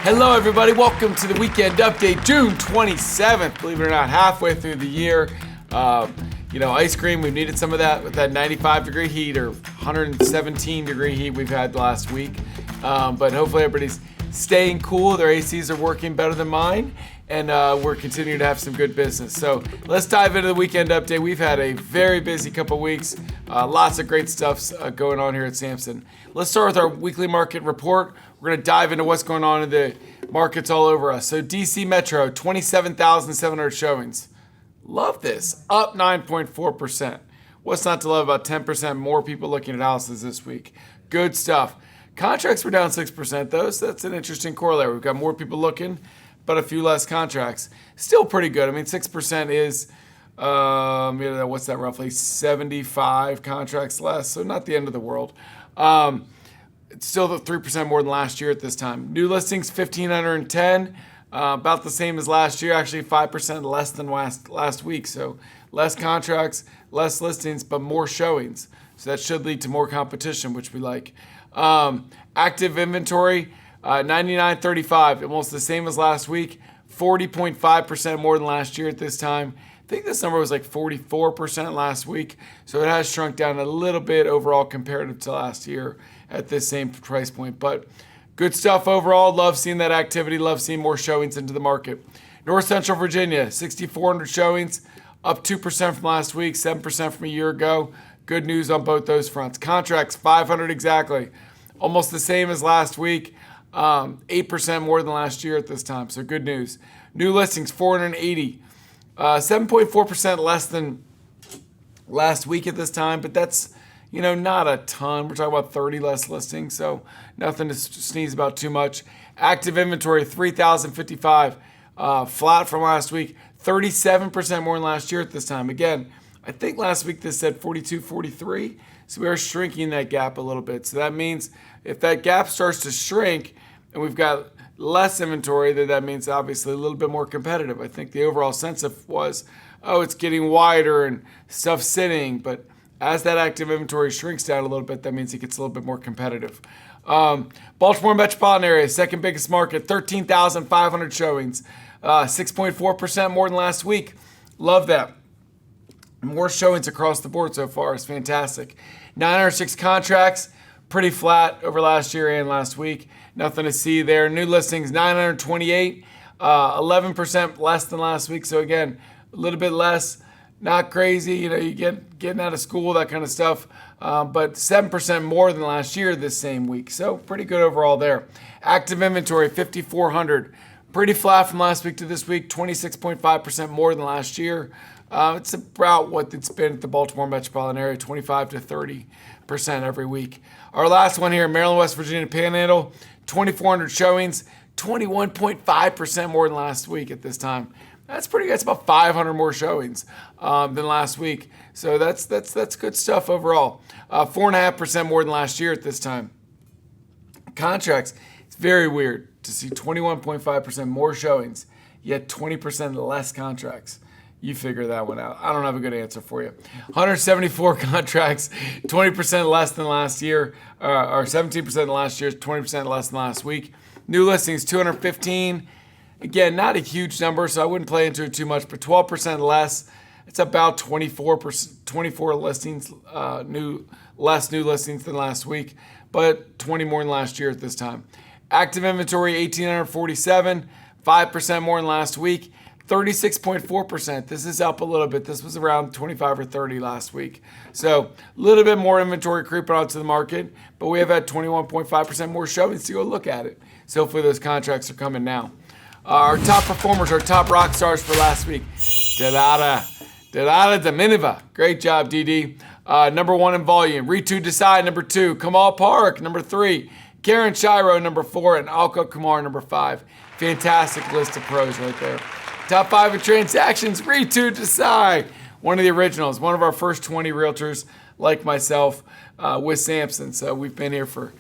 Hello, everybody. Welcome to the weekend update, June 27th. Believe it or not, halfway through the year. Ice cream, we've needed some of that with that 95-degree heat or 117-degree heat we've had last week. But hopefully everybody's staying cool. Their ACs are working better than mine, and we're continuing to have some good business. So let's dive into the weekend update. We've had a very busy couple weeks. Lots of great stuff going on here at Samson. Let's start with our weekly market report. We're going to dive into what's going on in the markets all over us. So DC Metro, 27,700 showings. Love this. Up 9.4%. What's not to love about 10% more people looking at houses this week? Good stuff. Contracts were down 6% though, so that's an interesting corollary. We've got more people looking, but a few less contracts. Still pretty good. I mean, 6% is, what's that roughly? 75 contracts less, so not the end of the world. It's still 3% more than last year at this time. New listings, 1,510, about the same as last year, actually 5% less than last week. So less contracts, less listings, but more showings. So that should lead to more competition, which we like. Active inventory, 9935, almost the same as last week, 40.5% more than last year at this time. I think this number was like 44% last week, so it has shrunk down a little bit overall comparative to last year at this same price point. But good stuff overall. Love seeing that activity. Love seeing more showings into the market. North Central Virginia, 6,400 showings, up 2% from last week, 7% from a year ago. Good news on both those fronts. Contracts, 500 exactly, almost the same as last week, 8% more than last year at this time, so good news. New listings, 480. 7.4% less than last week at this time, but that's, not a ton. We're talking about 30 less listings, so nothing to sneeze about too much. Active inventory, 3,055, flat from last week, 37% more than last year at this time. Again, I think last week this said 42, 43, so we are shrinking that gap a little bit. So that means if that gap starts to shrink and we've got less inventory, then that means obviously a little bit more competitive. I think the overall sense was, it's getting wider and stuff sitting, but as that active inventory shrinks down a little bit, that means it gets a little bit more competitive. Baltimore metropolitan area, second biggest market, 13,500 showings, 6.4% more than last week. Love that. More showings across the board so far is fantastic. 906 contracts, pretty flat over last year and last week. Nothing to see there. New listings, 928, 11% less than last week. So again, a little bit less, not crazy. You getting out of school, that kind of stuff. But 7% more than last year this same week. So pretty good overall there. Active inventory, 5,400. Pretty flat from last week to this week, 26.5% more than last year. It's about what it's been at the Baltimore metropolitan area, 25 to 30% every week. Our last one here, Maryland, West Virginia Panhandle, 2,400 showings, 21.5% more than last week at this time. That's pretty good. That's about 500 more showings than last week. So that's good stuff overall. 4.5% more than last year at this time. Contracts, it's very weird to see 21.5% more showings, yet 20% less contracts. You figure that one out. I don't have a good answer for you. 174 contracts, 20% less than last year, or 17% than last year, 20% less than last week. New listings, 215. Again, not a huge number, so I wouldn't play into it too much, but 12% less. It's about 24 listings, less new listings than last week, but 20 more than last year at this time. Active inventory, 1,847, 5% more than last week. 36.4%. This is up a little bit. This was around 25 or 30 last week. So a little bit more inventory creeping onto the market, but we have had 21.5% more showings to go look at it. So hopefully those contracts are coming now. Our top performers, our top rock stars for last week. Dilyara Daminova. Great job, DD. Number 1 in volume. Ritu Desai, number 2. Kamal Parakh, number 3. Karen Schiro, number 4. And Alka Kumar, number 5. Fantastic list of pros right there. Top 5 in transactions, Ritu Desai, one of the originals, one of our first 20 realtors like myself with Samson. So we've been here for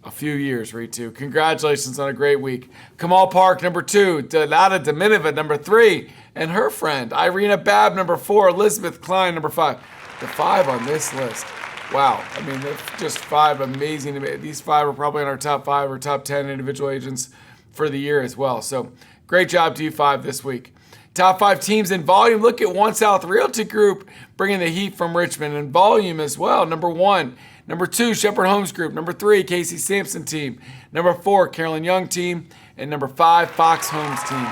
a few years, Ritu. Congratulations on a great week. Kamal Parakh, number 2. Dilyara Daminova, number 3. And her friend, Irina Babb, number 4. Elizabeth Kline, number 5. The 5 on this list. Wow. I mean, they're just 5 amazing. These 5 are probably in our top 5 or top 10 individual agents for the year as well. So great job to you 5 this week. Top 5 teams in volume. Look at One South Realty Group bringing the heat from Richmond in volume as well. Number 1. Number 2, Shepherd Homes Group. Number 3, Casey Samson team. Number 4, Carolyn Young team. And number 5, Fox Homes team.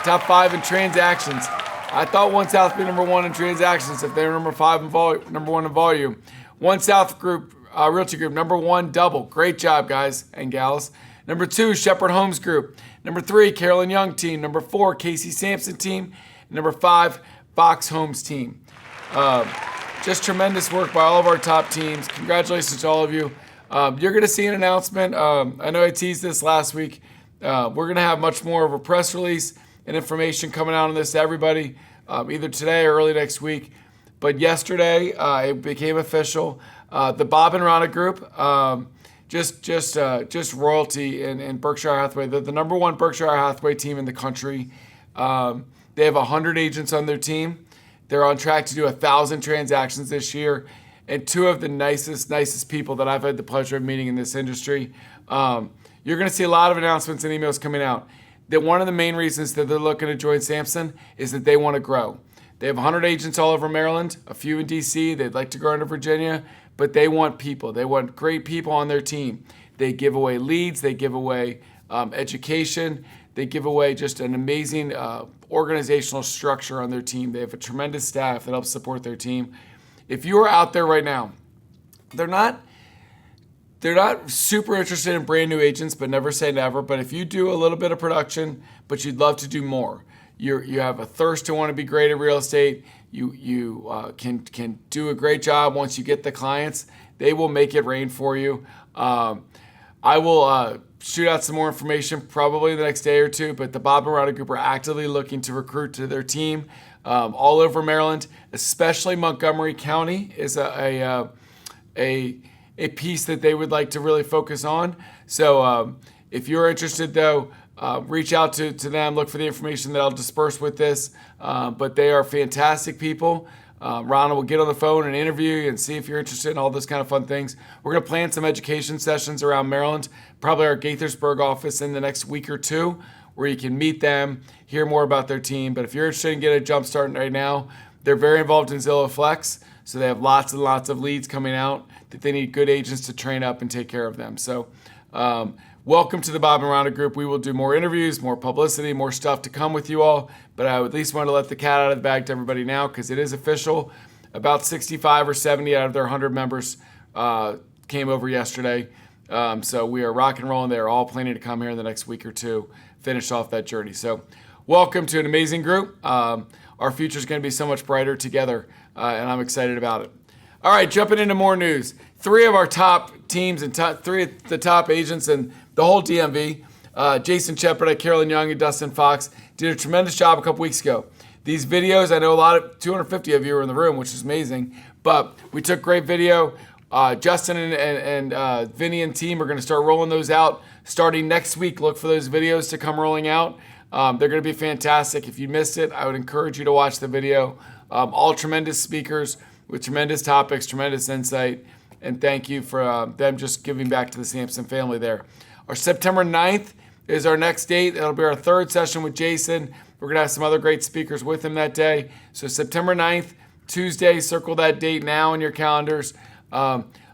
Top 5 in transactions. I thought One South would be number 1 in transactions if they were number 5 in volume, number 1 in volume. One South Group, Realty Group, number 1, double. Great job, guys and gals. Number 2, Shepherd Homes Group. Number 3, Carolyn Young team. Number 4, Casey Samson team. And number 5, Fox Homes team. Just tremendous work by all of our top teams. Congratulations to all of you. You're going to see an announcement. I know I teased this last week. We're going to have much more of a press release and information coming out on this to everybody, either today or early next week. But yesterday, it became official. The Bob and Rana Group, just royalty in Berkshire Hathaway. They're the number 1 Berkshire Hathaway team in the country. They have 100 agents on their team. They're on track to do 1,000 transactions this year, and 2 of the nicest people that I've had the pleasure of meeting in this industry. You're going to see a lot of announcements and emails coming out. That one of the main reasons that they're looking to join Samson is that they want to grow. They have 100 agents all over Maryland, a few in D.C. They'd like to grow into Virginia, but they want people. They want great people on their team. They give away leads. They give away education. They give away just an amazing organizational structure on their team. They have a tremendous staff that helps support their team. If you are out there right now, they're not super interested in brand new agents, but never say never. But if you do a little bit of production, but you'd love to do more, you have a thirst to want to be great at real estate. You can do a great job once you get the clients. They will make it rain for you. I will shoot out some more information probably the next day or two. But the Bob and Rana Group are actively looking to recruit to their team all over Maryland, especially Montgomery County is a piece that they would like to really focus on. So if you're interested, though, reach out to them. Look for the information that I'll disperse with this. But they are fantastic people. Rana will get on the phone and interview you and see if you're interested in all those kind of fun things. We're going to plan some education sessions around Maryland, probably our Gaithersburg office in the next week or 2, where you can meet them, hear more about their team. But if you're interested in getting a jump start right now, they're very involved in Zillow Flex. So they have lots and lots of leads coming out that they need good agents to train up and take care of them. So welcome to the Bob and Rana Group. We will do more interviews, more publicity, more stuff to come with you all. But I at least want to let the cat out of the bag to everybody now because it is official. About 65 or 70 out of their 100 members came over yesterday. So we are rock and rolling. They're all planning to come here in the next week or 2, finish off that journey. So welcome to an amazing group. Our future is going to be so much brighter together, and I'm excited about it. All right, jumping into more news. 3 of our top teams and 3 of the top agents in the whole DMV, Jason Shepard, Carolyn Young, and Dustin Fox, did a tremendous job a couple weeks ago. These videos, I know 250 of you were in the room, which is amazing, but we took great video. Justin and Vinny and team are going to start rolling those out starting next week. Look for those videos to come rolling out. They're going to be fantastic. If you missed it, I would encourage you to watch the video. All tremendous speakers with tremendous topics, tremendous insight, and thank you for them just giving back to the Samson family there. Our September 9th is our next date. That'll be our 3rd session with Jason. We're going to have some other great speakers with him that day. So September 9th, Tuesday, circle that date now in your calendars.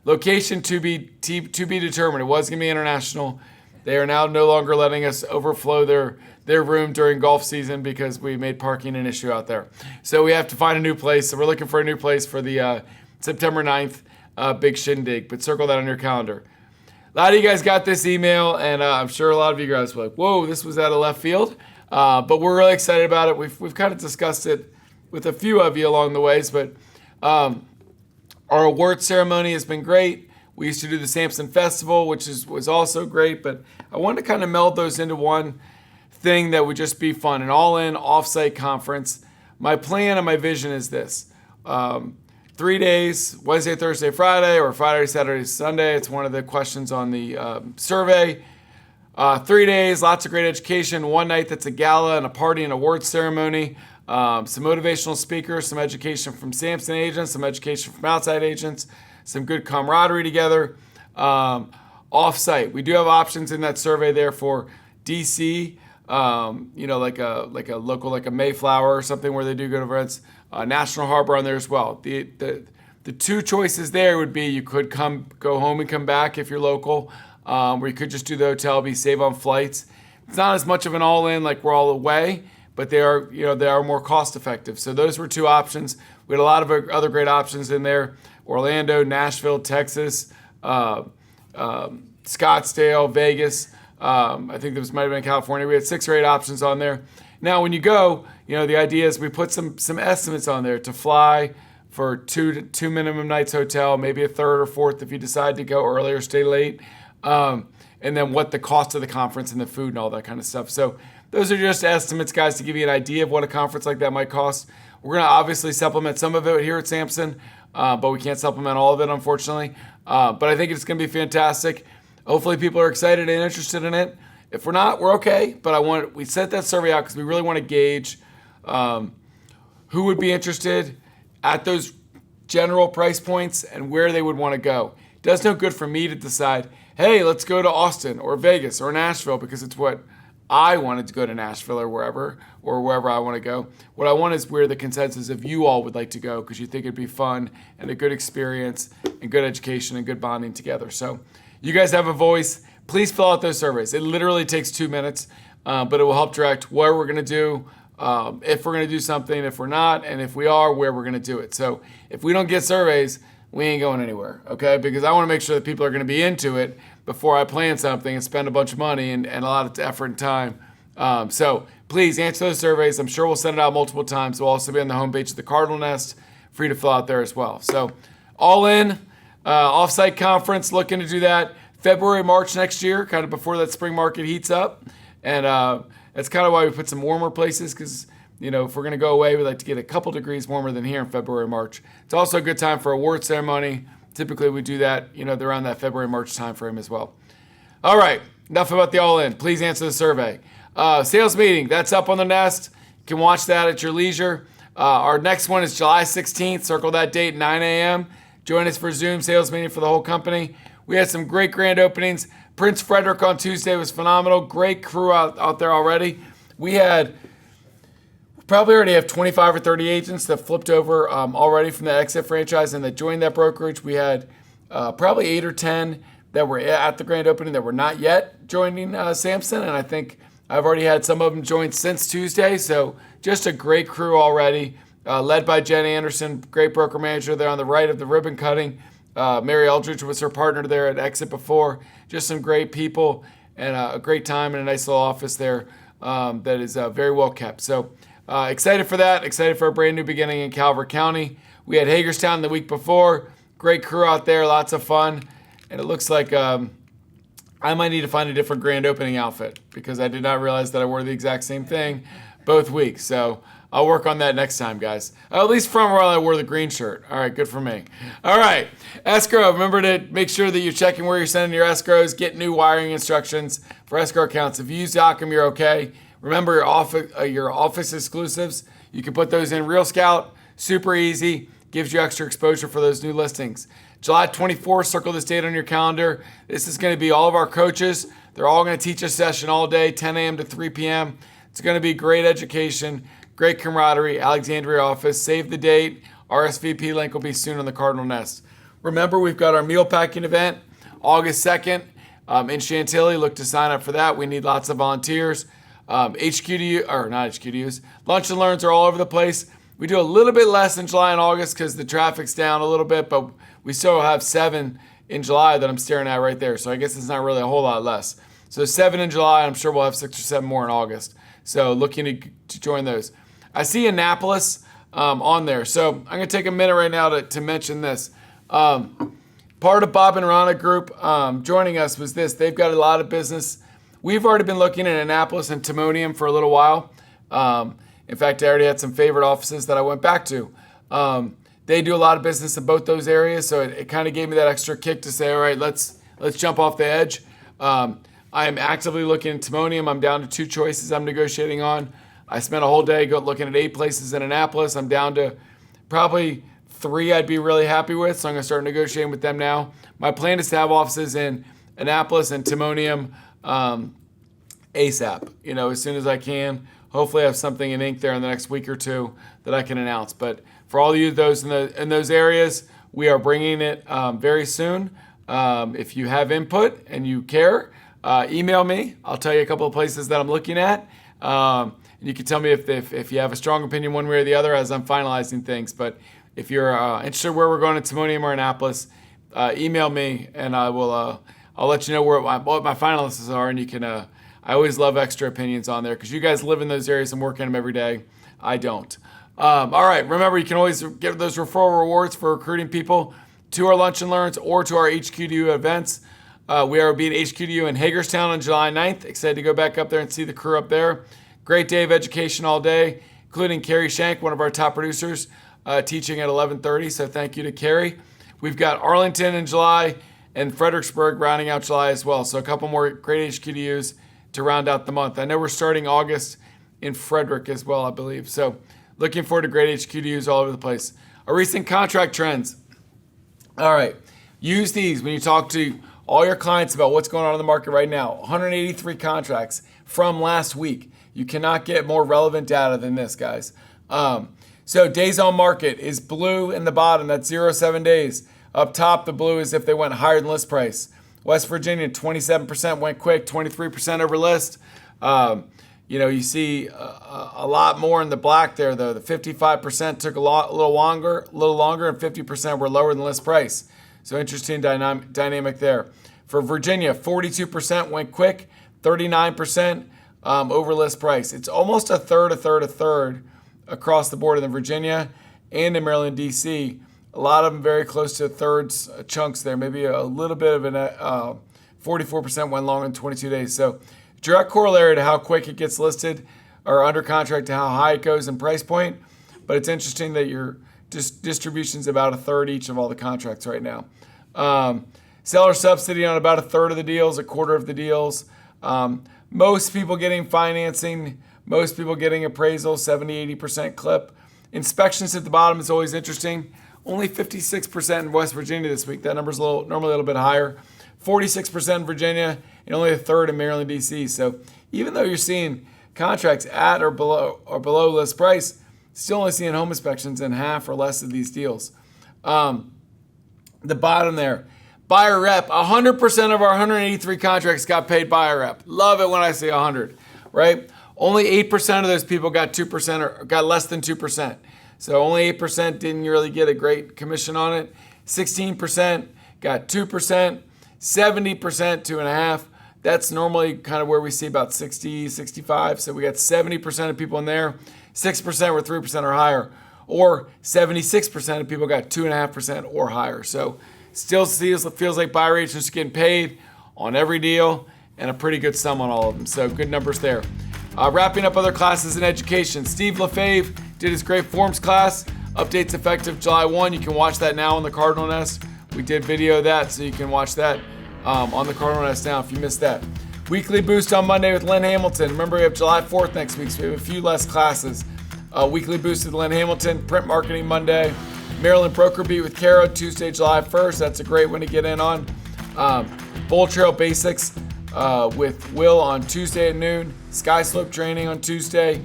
Location to be determined. It was going to be international. They are now no longer letting us overflow their room during golf season because we made parking an issue out there. So we have to find a new place. So we're looking for a new place for the September 9th big shindig. But circle that on your calendar. A lot of you guys got this email, and I'm sure a lot of you guys were like, whoa, this was out of left field. But we're really excited about it. We've kind of discussed it with a few of you along the ways, but our award ceremony has been great. We used to do the Samson Festival, which was also great, but I wanted to kind of meld those into one thing that would just be fun, an all-in, off-site conference. My plan and my vision is this. 3 days, Wednesday, Thursday, Friday, or Friday, Saturday, Sunday. It's one of the questions on the survey. 3 days, lots of great education. 1 night that's a gala and a party and awards ceremony. Some motivational speakers, some education from Samson agents, some education from outside agents, some good camaraderie together. Off-site. We do have options in that survey there for DC, like a local, like a Mayflower or something where they do good events. National Harbor on there as well. The two choices there would be you could go home and come back if you're local, or you could just do the hotel, save on flights. It's not as much of an all-in like we're all away, but they are more cost effective. So those were two options. We had a lot of other great options in there: Orlando, Nashville, Texas, Scottsdale, Vegas. I think this might have been California. We had 6 or 8 options on there. Now, when you go, the idea is we put some estimates on there to fly for two minimum nights hotel, maybe a third or fourth if you decide to go early or stay late, and then what the cost of the conference and the food and all that kind of stuff. So those are just estimates, guys, to give you an idea of what a conference like that might cost. We're going to obviously supplement some of it here at Samson, but we can't supplement all of it, unfortunately. But I think it's going to be fantastic. Hopefully people are excited and interested in it. If we're not, we're okay. But we sent that survey out because we really want to gauge who would be interested at those general price points and where they would want to go. It does no good for me to decide, hey, let's go to Austin or Vegas or Nashville because it's what I wanted to go to Nashville or wherever I want to go. What I want is where the consensus of you all would like to go because you think it'd be fun and a good experience and good education and good bonding together. So you guys have a voice. Please fill out those surveys. It literally takes 2 minutes, but it will help direct what we're going to do, if we're going to do something, if we're not, and if we are, where we're going to do it. So if we don't get surveys, we ain't going anywhere, okay? Because I want to make sure that people are going to be into it before I plan something and spend a bunch of money and a lot of effort and time. So please answer those surveys. I'm sure we'll send it out multiple times. We'll also be on the homepage of the Cardinal Nest, free to fill out there as well. So all in, offsite conference, looking to do that February, March next year, kind of before that spring market heats up. And that's kind of why we put some warmer places because, if we're going to go away, we like to get a couple degrees warmer than here in February, March. It's also a good time for award ceremony. Typically, we do that, around that February, March time frame as well. All right, enough about the all-in. Please answer the survey. Sales meeting, that's up on the Nest. You can watch that at your leisure. Our next one is July 16th. Circle that date, 9 a.m. Join us for Zoom sales meeting for the whole company. We had some great grand openings. Prince Frederick on Tuesday was phenomenal. Great crew out there already. We probably already have 25 or 30 agents that flipped over already from the exit franchise and that joined that brokerage. We had probably 8 or 10 that were at the grand opening that were not yet joining Samson. And I think I've already had some of them join since Tuesday. So just a great crew already, led by Jen Anderson, great broker manager there on the right of the ribbon cutting. Mary Eldridge was her partner there at Exit before. Just some great people and a great time in a nice little office there that is very well kept. So excited for that. Excited for a brand new beginning in Calvert County. We had Hagerstown the week before. Great crew out there. Lots of fun. And it looks like I might need to find a different grand opening outfit because I did not realize that I wore the exact same thing both weeks. So I'll work on that next time, guys. At least from where I wore the green shirt. All right, good for me. All right, escrow. Remember to make sure that you're checking where you're sending your escrows. Get new wiring instructions for escrow accounts. If you use Yacom, you're okay. Remember your office exclusives. You can put those in Real Scout. Super easy. Gives you extra exposure for those new listings. July 24th, circle this date on your calendar. This is going to be all of our coaches. They're all going to teach a session all day, 10 a.m. to 3 p.m. It's going to be great education. Great camaraderie, Alexandria office. Save the date. RSVP link will be soon on the Cardinal Nest. Remember, we've got our meal packing event August 2nd in Chantilly. Look to sign up for that. We need lots of volunteers. HQDUs. Lunch and learns are all over the place. We do a little bit less in July and August because the traffic's down a little bit, but we still have 7 in July that I'm staring at right there. So I guess it's not really a whole lot less. So 7 in July. I'm sure we'll have 6 or 7 more in August. So looking to join those. I see Annapolis on there. So I'm going to take a minute right now to mention this. Part of Bob and Rana group joining us was this. They've got a lot of business. We've already been looking at Annapolis and Timonium for a little while. In fact, I already had some favorite offices that I went back to. They do a lot of business in both those areas, so it kind of gave me that extra kick to say, all right, let's jump off the edge. I am actively looking at Timonium. I'm down to 2 choices I'm negotiating on. I spent a whole day looking at 8 places in Annapolis. I'm down to probably 3 I'd be really happy with, so I'm going to start negotiating with them now. My plan is to have offices in Annapolis and Timonium ASAP, as soon as I can. Hopefully I have something in ink there in the next week or two that I can announce. But for all of you those in those areas, we are bringing it very soon. If you have input and you care, email me. I'll tell you a couple of places that I'm looking at. And you can tell me if you have a strong opinion one way or the other as I'm finalizing things. But if you're interested where we're going in Timonium or Annapolis, email me and I'll let you know what my finalists are, and you can. I always love extra opinions on there because you guys live in those areas and work in them every day. I don't. All right. Remember, you can always get those referral rewards for recruiting people to our Lunch and Learns or to our HQDU events. We are being HQDU in Hagerstown on July 9th. Excited to go back up there and see the crew up there. Great day of education all day, including Carrie Shank, one of our top producers, teaching at 11:30. So thank you to Carrie. We've got Arlington in July and Fredericksburg rounding out July as well. So a couple more great HQDUs to round out the month. I know we're starting August in Frederick as well, I believe. So looking forward to great HQDUs all over the place. Our recent contract trends. All right. Use these when you talk to all your clients about what's going on in the market right now. 183 contracts from last week. You cannot get more relevant data than this, guys. So days on market is blue in the bottom. That's 0.7 days. Up top, the blue is if they went higher than list price. West Virginia, 27% went quick, 23% over list. You see a lot more in the black there, though. The 55% took a little longer, and 50% were lower than list price. So interesting dynamic there. For Virginia, 42% went quick, 39% over list price. It's almost a third across the board in the Virginia and in Maryland, D.C. A lot of them very close to thirds chunks there. Maybe a little bit of an 44% went long in 22 days. So direct corollary to how quick it gets listed or under contract to how high it goes in price point. But it's interesting that your distribution's about a third each of all the contracts right now. Seller subsidy on about a third of the deals, a quarter of the deals. Most people getting financing, most people getting appraisal, 70-80% clip. Inspections at the bottom is always interesting. Only 56% in West Virginia this week. That number's normally a little bit higher. 46% in Virginia and only a third in Maryland, D.C. So even though you're seeing contracts at or below list price, still only seeing home inspections in half or less of these deals. The bottom there, buyer rep. 100% of our 183 contracts got paid buyer rep. Love it when I say 100, right? Only 8% of those people got 2% or got less than 2%. So only 8% didn't really get a great commission on it. 16% got 2%, 70% 2.5%. That's normally kind of where we see about 60, 65. So we got 70% of people in there. 6% were 3% or higher. Or 76% of people got 2.5% or higher. So still feels like buyer agents are getting paid on every deal and a pretty good sum on all of them. So good numbers there. Wrapping up other classes in education. Steve LaFave did his great forms class. Updates effective July 1. You can watch that now on the Cardinal Nest. We did video of that, so you can watch that on the Cardinal Nest now if you missed that. Weekly boost on Monday with Lynn Hamilton. Remember, we have July 4th next week, so we have a few less classes. Weekly boost with Lynn Hamilton. Print marketing Monday. Maryland Broker Beat with Kara Tuesday, July 1st. That's a great one to get in on. Bull Trail Basics with Will on Tuesday at noon. Sky Slope training on Tuesday.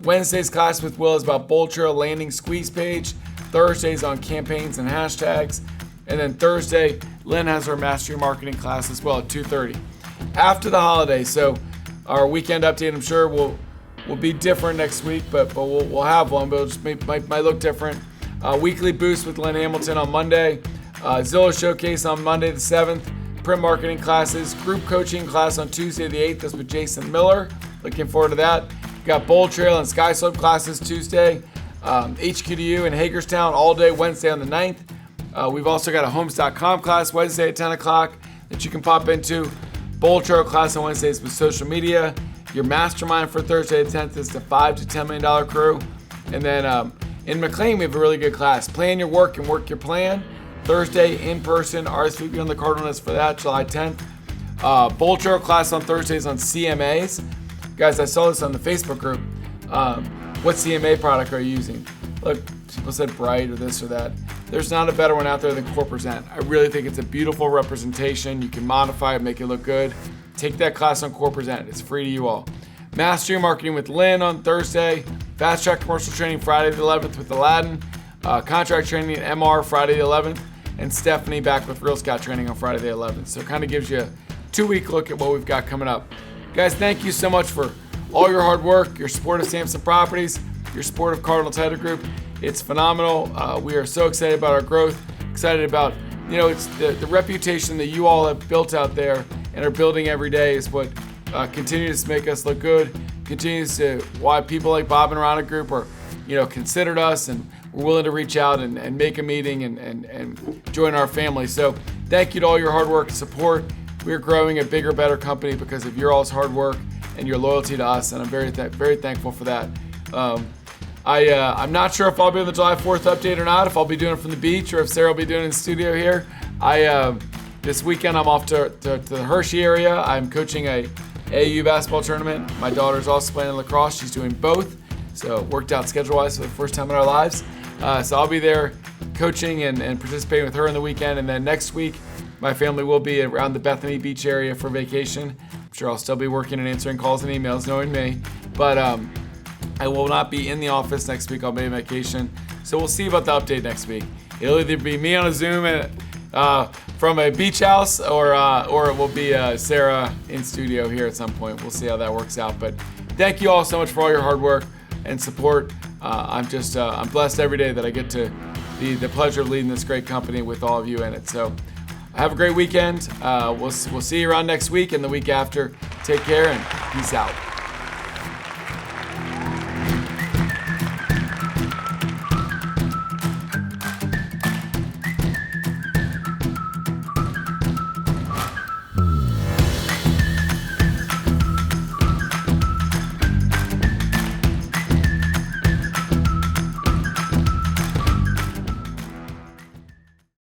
Wednesday's class with Will is about Bull Trail landing squeeze page. Thursday's on campaigns and hashtags. And then Thursday, Lynn has her mastery marketing class as well at 2:30. After the holidays, so our weekend update, I'm sure will be different next week, but we'll have one, but it just might look different. Weekly boost with Lynn Hamilton on Monday. Zillow Showcase on Monday the 7th. Print marketing classes. Group coaching class on Tuesday the 8th. That's with Jason Miller. Looking forward to that. Got Bull Trail and Sky Slope classes Tuesday. HQDU in Hagerstown all day Wednesday on the 9th. We've also got a homes.com class Wednesday at 10 o'clock that you can pop into. Bull Trail class on Wednesdays with social media. Your mastermind for Thursday the 10th is the $5 to $10 million crew. And then in McLean, we have a really good class. Plan your work and work your plan. Thursday in person, RSVP on the Cardinal Nest for that, July 10th. Bull Trail class on Thursdays on CMAs. Guys, I saw this on the Facebook group. What CMA product are you using? Look, people said Bright or this or that. There's not a better one out there than Corpresent. I really think it's a beautiful representation. You can modify it, make it look good. take that class on Core Present. It's free to you all. Mastery Marketing with Lynn on Thursday. Fast Track Commercial Training Friday the 11th with Aladdin. Contract Training at MR Friday the 11th. And Stephanie back with Real Scout Training on Friday the 11th. So it kind of gives you a 2-week look at what we've got coming up. Guys, thank you so much for all your hard work, your support of Samson Properties, your support of Cardinal Title Group. It's phenomenal. We are so excited about our growth, excited about, it's the reputation that you all have built out there and are building every day is what continues to make us look good, continues to why people like Bob and Rana Group are, considered us and we're willing to reach out and make a meeting and join our family. So thank you to all your hard work and support. We're growing a bigger, better company because of your all's hard work and your loyalty to us, and I'm very thankful for that. I'm not sure if I'll be on the July 4th update or not, if I'll be doing it from the beach or if Sarah will be doing it in the studio here. This weekend I'm off to the Hershey area. I'm coaching a AAU basketball tournament. My daughter's also playing lacrosse. She's doing both, so it worked out schedule-wise for the first time in our lives. So I'll be there coaching and participating with her on the weekend, and then next week my family will be around the Bethany Beach area for vacation. I'm sure I'll still be working and answering calls and emails, knowing me, but I will not be in the office next week. I'll be on vacation, so we'll see about the update next week. It'll either be me on a Zoom from a beach house, or it will be Sarah in studio here at some point. We'll see how that works out. But thank you all so much for all your hard work and support. I'm blessed every day that I get to the pleasure of leading this great company with all of you in it. So have a great weekend. We'll see you around next week and the week after. Take care and peace out.